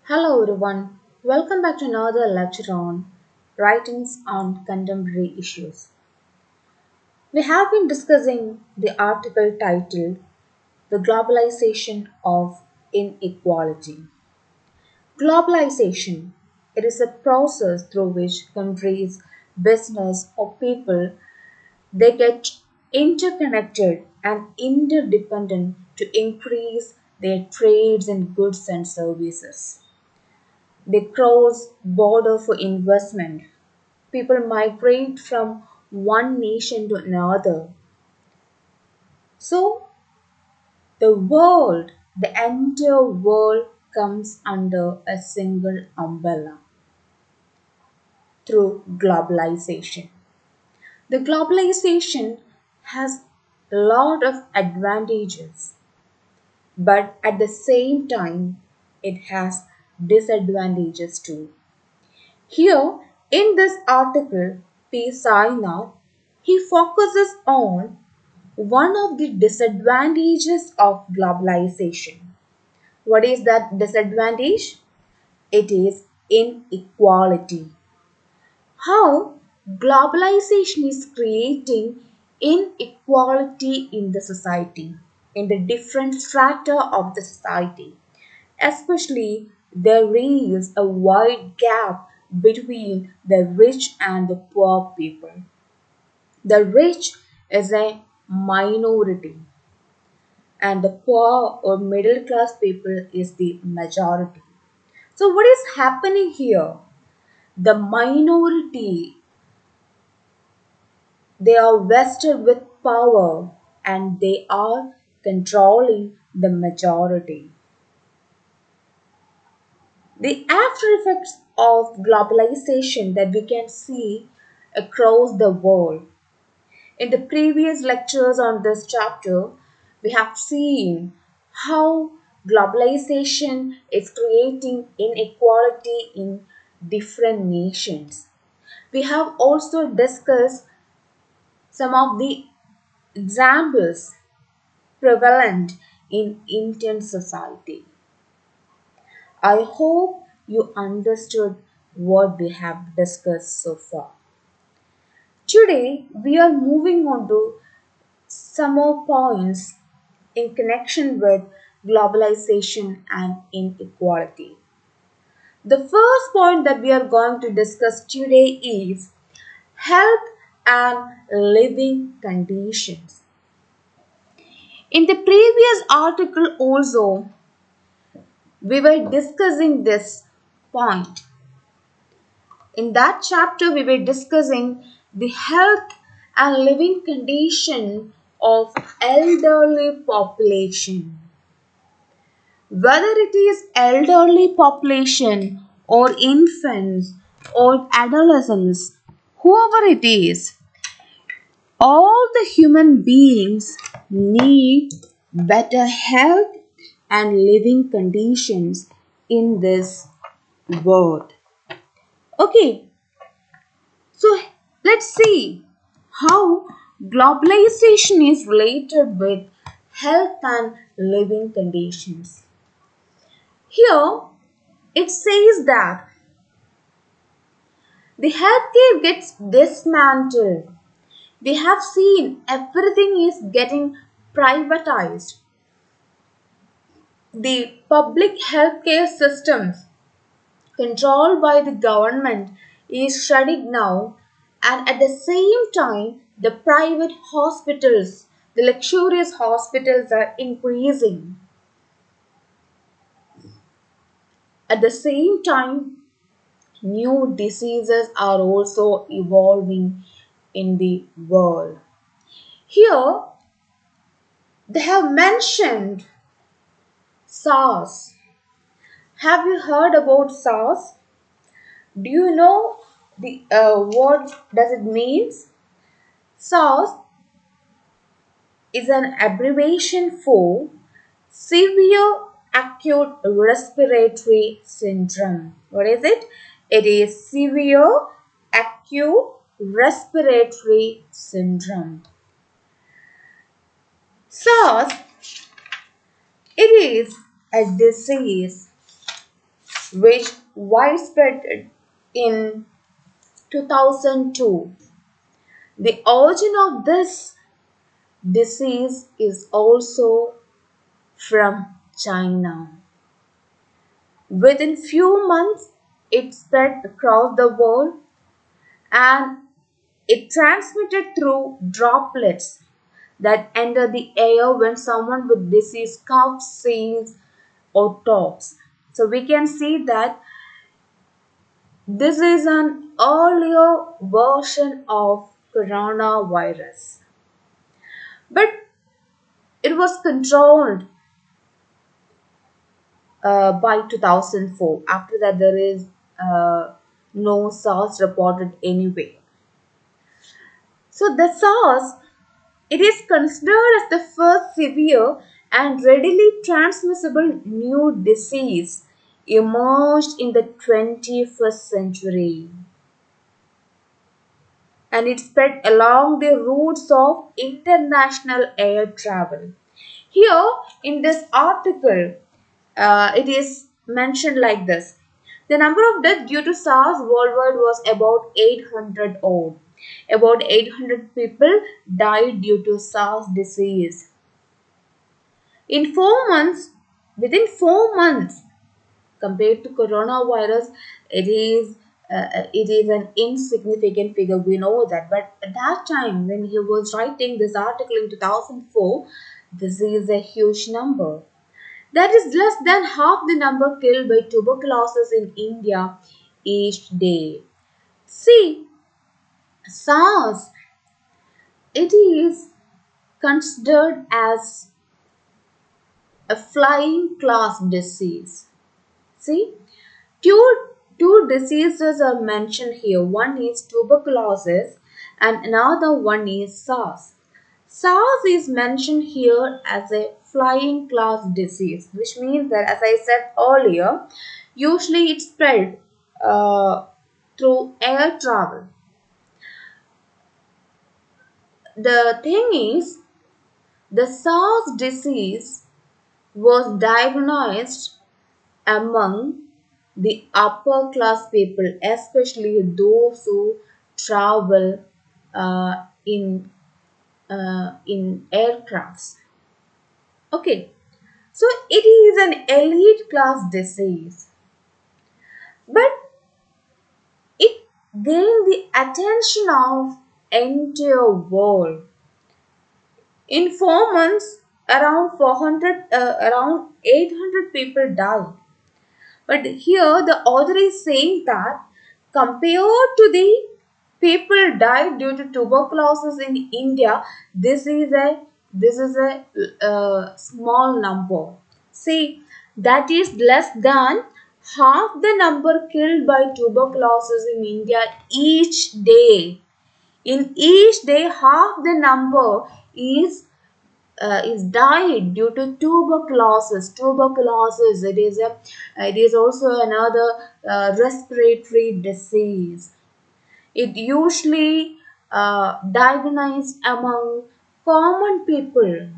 Hello everyone, welcome back to another lecture on Writings on Contemporary Issues. We have been discussing the article titled The Globalization of Inequality. Globalization, it is a process through which countries, business or people they get interconnected and interdependent to increase their trades in goods and services. They cross border for investment. People migrate from one nation to another. So the entire world comes under a single umbrella through globalization. The globalization has a lot of advantages, but at the same time, it has disadvantages too. Here, in this article, P. Sainath, he focuses on one of the disadvantages of globalization. What is that disadvantage? It is inequality. How globalization is creating inequality in the society, in the different strata of the society. Especially, there is a wide gap between the rich and the poor people. The rich is a minority, and the poor or middle class people is the majority. So, what is happening here? The minority they are vested with power and they are controlling the majority. The after effects of globalization that we can see across the world. In the previous lectures on this chapter, we have seen how globalization is creating inequality in different nations. We have also discussed some of the examples prevalent in Indian society. I hope you understood what we have discussed so far. Today, we are moving on to some more points in connection with globalization and inequality. The first point that we are going to discuss today is health and living conditions. In the previous article, also, we were discussing this point. In that chapter, we were discussing the health and living condition of elderly population. Whether it is elderly population or infants or adolescents, whoever it is, all the human beings need better health and living conditions in this world. Okay, so let's see how globalization is related with health and living conditions. Here it says that the healthcare gets dismantled. We have seen everything is getting privatized. The public healthcare systems controlled by the government is shutting now, and at the same time the private hospitals, the luxurious hospitals are increasing. At the same time, new diseases are also evolving in the world. Here they have mentioned SARS. Have you heard about SARS? Do you know the what does it means? SARS is an abbreviation for severe acute respiratory syndrome. What is it? It is severe acute respiratory syndrome. SARS, it is a disease which widespread in 2002. The origin of this disease is also from China. Within few months, it spread across the world and it transmitted through droplets that enter the air when someone with disease coughs, sneezes, or talks. So we can see that this is an earlier version of coronavirus, but it was controlled by 2004. After that, there is no SARS reported anywhere. So the SARS, it is considered as the first severe and readily transmissible new disease emerged in the 21st century, and it spread along the routes of international air travel. Here in this article, it is mentioned like this. The number of deaths due to SARS worldwide was about 800 odd. About 800 people died due to SARS disease. In 4 months, within 4 months, compared to coronavirus, it is an insignificant figure. We know that, but at that time when he was writing this article in 2004, this is a huge number. That is less than half the number killed by tuberculosis in India each day. See, SARS, it is considered as a flying class disease. See, two diseases are mentioned here. One is tuberculosis and another one is SARS. SARS is mentioned here as a flying class disease, which means that, as I said earlier, usually it spread through air travel. The thing is, the SARS disease was diagnosed among the upper class people, especially those who travel in aircrafts. Okay, so it is an elite class disease, but it gained the attention of entire world. In 4 months, around 800 people died. But here the author is saying that compared to the people died due to tuberculosis in India, this is a small number. See, that is less than half the number killed by tuberculosis in India each day. In each day, half the number is died due to tuberculosis. Tuberculosis, it is also another respiratory disease. It usually diagnosed among common people.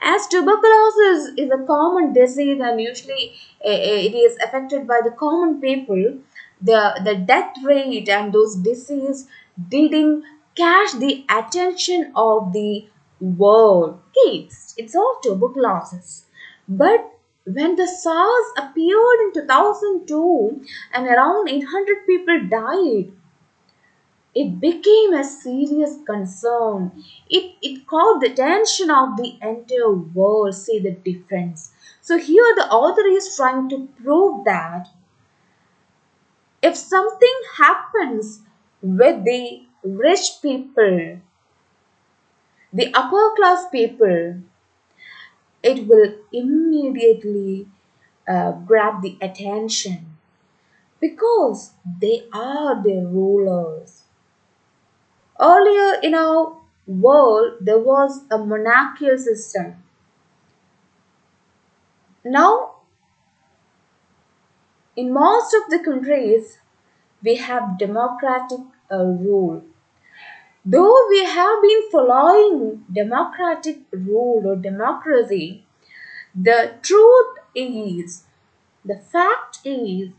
As tuberculosis is a common disease and usually it is affected by the common people, the death rate and those disease didn't catch the attention of the world. Okay, it's all tuberculosis. But when the SARS appeared in 2002 and around 800 people died, it became a serious concern. It caught the attention of the entire world. See the difference. So here the author is trying to prove that if something happens with the rich people, the upper class people, it will immediately grab the attention because they are the rulers. Earlier in our world, there was a monarchical system. Now, in most of the countries, we have democratic rule. Though we have been following democratic rule or democracy, the truth is The fact is,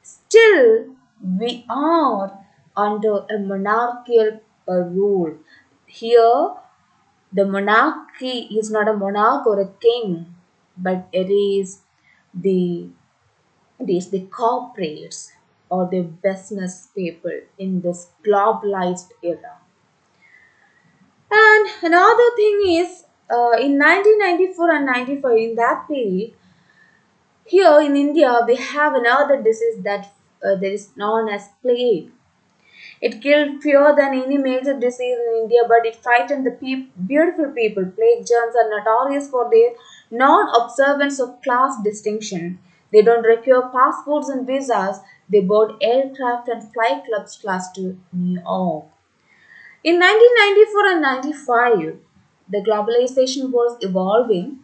still we are under a monarchical rule. Here, the monarchy is not a monarch or a king, but the it is the corporates or the business people in this globalized era. And another thing is, in 1994 and 95, in that period, here in India, we have another disease that is known as plague. It killed fewer than any major disease in India, but it frightened the beautiful people. Plague germs are notorious for their non-observance of class distinction. They don't require passports and visas. They board aircraft and fly clubs class to New York. In 1994 and 95, the globalization was evolving.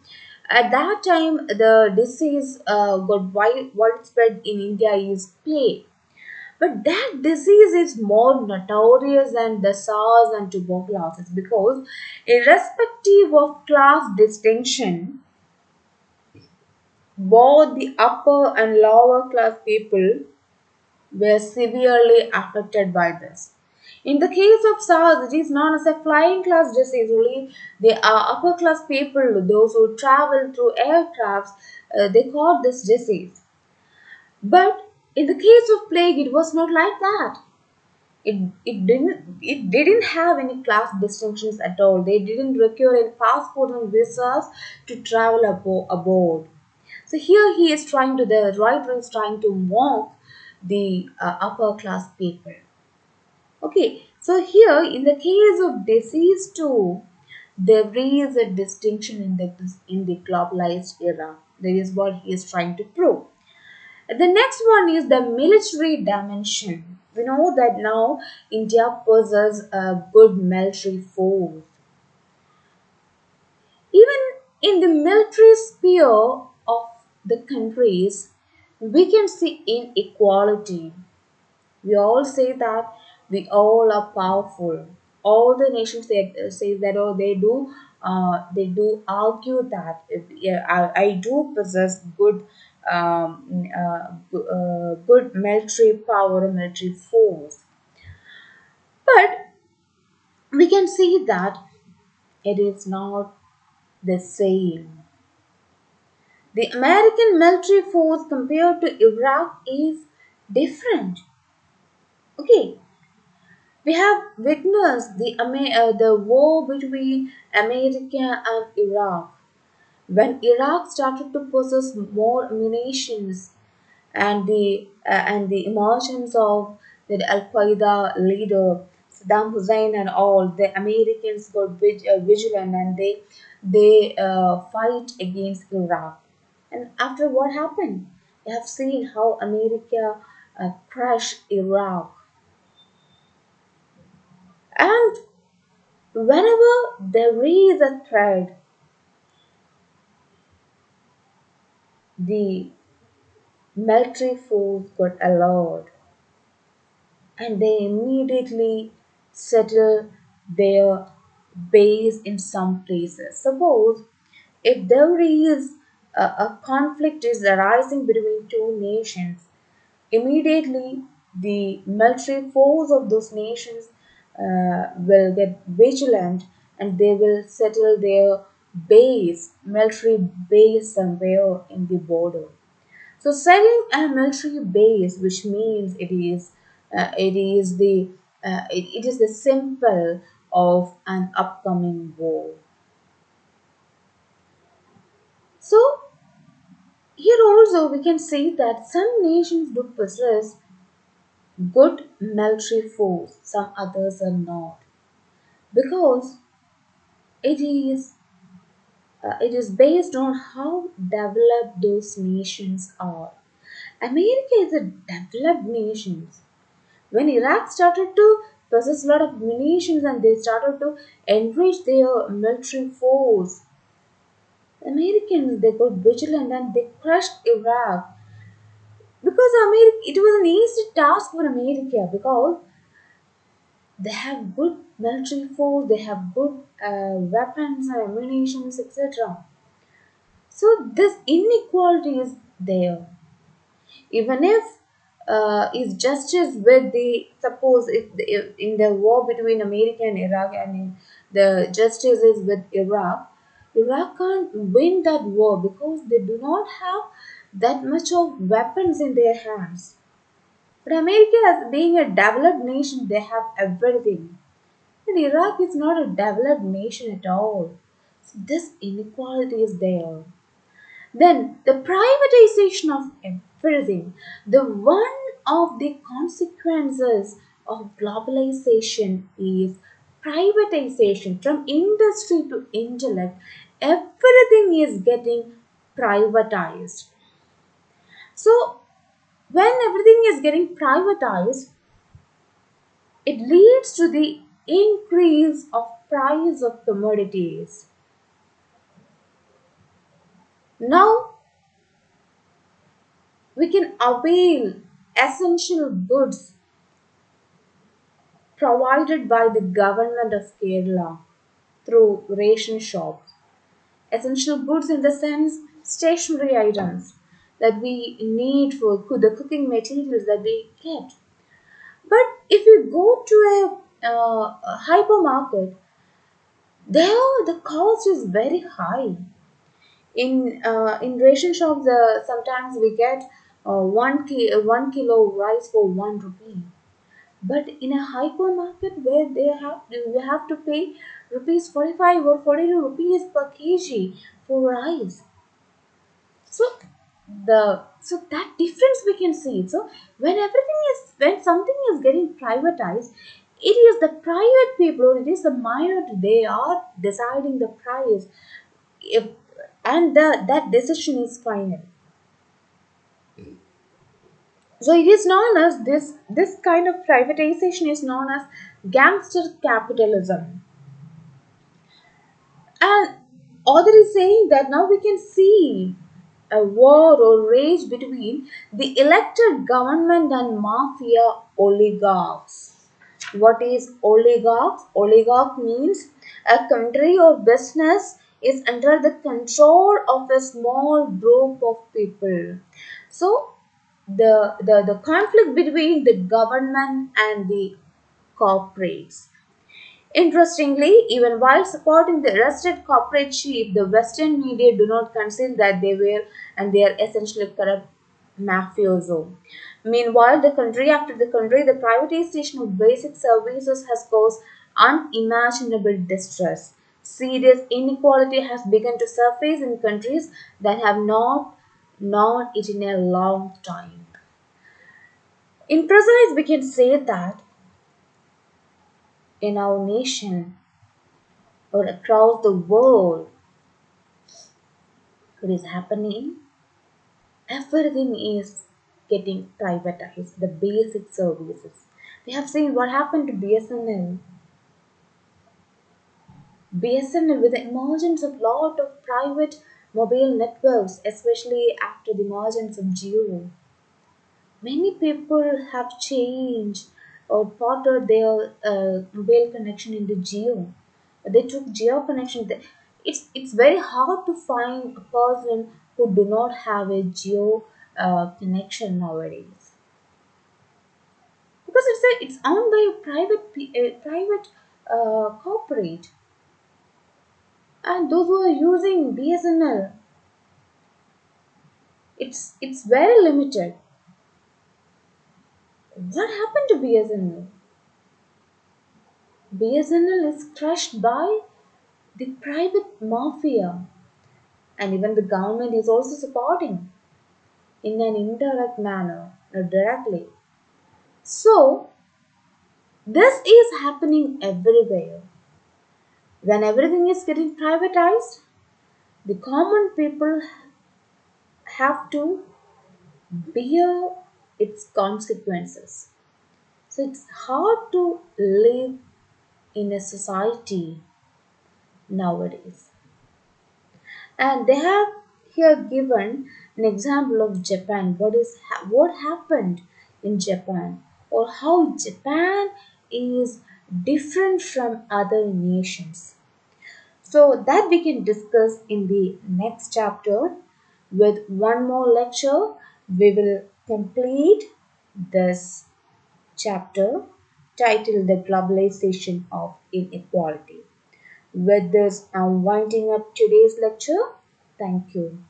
At that time, the disease got widespread in India is plague. But that disease is more notorious than the SARS and tuberculosis because, irrespective of class distinction, both the upper and lower class people were severely affected by this. In the case of SARS, it is known as a flying class disease. Only the upper class people, those who travel through aircrafts, they caught this disease. But in the case of plague, it was not like that. It didn't have any class distinctions at all. They didn't require any passport and visas to travel aboard. So here he is trying to the writer is trying to mock the upper class people. Okay, so here in the case of disease too, there is a distinction in the globalized era. That is what he is trying to prove. The next one is the military dimension. We know that now India possesses a good military force. Even in the military sphere of the countries, we can see inequality. We all say that we all are powerful. All the nations say that, or they do argue that yeah, I do possess good military power, military force. But we can see that it is not the same. The American military force compared to Iraq is different. Okay, we have witnessed the war between America and Iraq. When Iraq started to possess more munitions and the emergence of the Al Qaeda leader Saddam Hussein and all, the Americans got vigilant and they fight against Iraq. And after what happened, we have seen how America crushed Iraq. And whenever there is a threat, the military force got alert and they immediately settle their base in some places. Suppose if there is a conflict is arising between two nations, immediately the military force of those nations will get vigilant and they will settle their military base somewhere in the border. So setting a military base, which means it is the symbol of an upcoming war. So here also we can say that some nations do possess good military force, some others are not, because it is it is based on how developed those nations are. America is a developed nation. When Iraq started to possess a lot of munitions and they started to enrich their military force, Americans they got vigilant and they crushed Iraq because America it was an easy task for America because they have good military force, they have good weapons and ammunition, etc. So this inequality is there. Even if is justice with the suppose if in the war between America and Iraq, and the justice is with Iraq, Iraq can't win that war because they do not have that much of weapons in their hands. But America, as being a developed nation, they have everything. But Iraq is not a developed nation at all. So this inequality is there. Then the privatization of everything. The one of the consequences of globalization is privatization. From industry to intellect, everything is getting privatized. So when everything is getting privatized, it leads to the increase of price of commodities. Now we can avail essential goods provided by the government of Kerala through ration shops. Essential goods in the sense stationery items that we need for the cooking materials that we get. But if you go to a hypermarket, there the cost is very high. In ration shops, sometimes we get 1 kilo rice for 1 rupee. But in a hypermarket where you have to pay rupees 45 or 42 rupees per kg for rice. So that difference we can see. So when something is getting privatized, it is the private people, or it is the minority, they are deciding the price. If and that decision is final. So it is known as this kind of privatization is known as gangster capitalism. And author is saying that now we can see a war or rage between the elected government and mafia oligarchs. What is oligarchs? Oligarch means a country or business is under the control of a small group of people. So the conflict between the government and the corporates. Interestingly, even while supporting the arrested corporate chief, the Western media do not conceal that they are essentially corrupt mafioso. Meanwhile, the country after the country, the privatization of basic services has caused unimaginable distress. Serious inequality has begun to surface in countries that have not known it in a long time. In precise, we can say that in our nation or across the world, what is happening, everything is getting privatized, the basic services. We have seen what happened to BSNL with the emergence of lot of private mobile networks, especially after the emergence of Geo. Many people have changed or ported their mobile connection into Geo. They took Geo connection. It's very hard to find a person who do not have a Geo connection nowadays, because it's owned by a private corporate, and those who are using BSNL, it's very limited. What happened to BSNL? BSNL is crushed by the private mafia, and even the government is also supporting in an indirect manner, not directly. So, this is happening everywhere. When everything is getting privatized, the common people have to bear its consequences. So, it's hard to live in a society nowadays. And they have here given an example of Japan. What happened in Japan, or how Japan is different from other nations. So that we can discuss in the next chapter. With one more lecture, we will complete this chapter titled The Globalization of Inequality. With this, I'm winding up today's lecture. Thank you.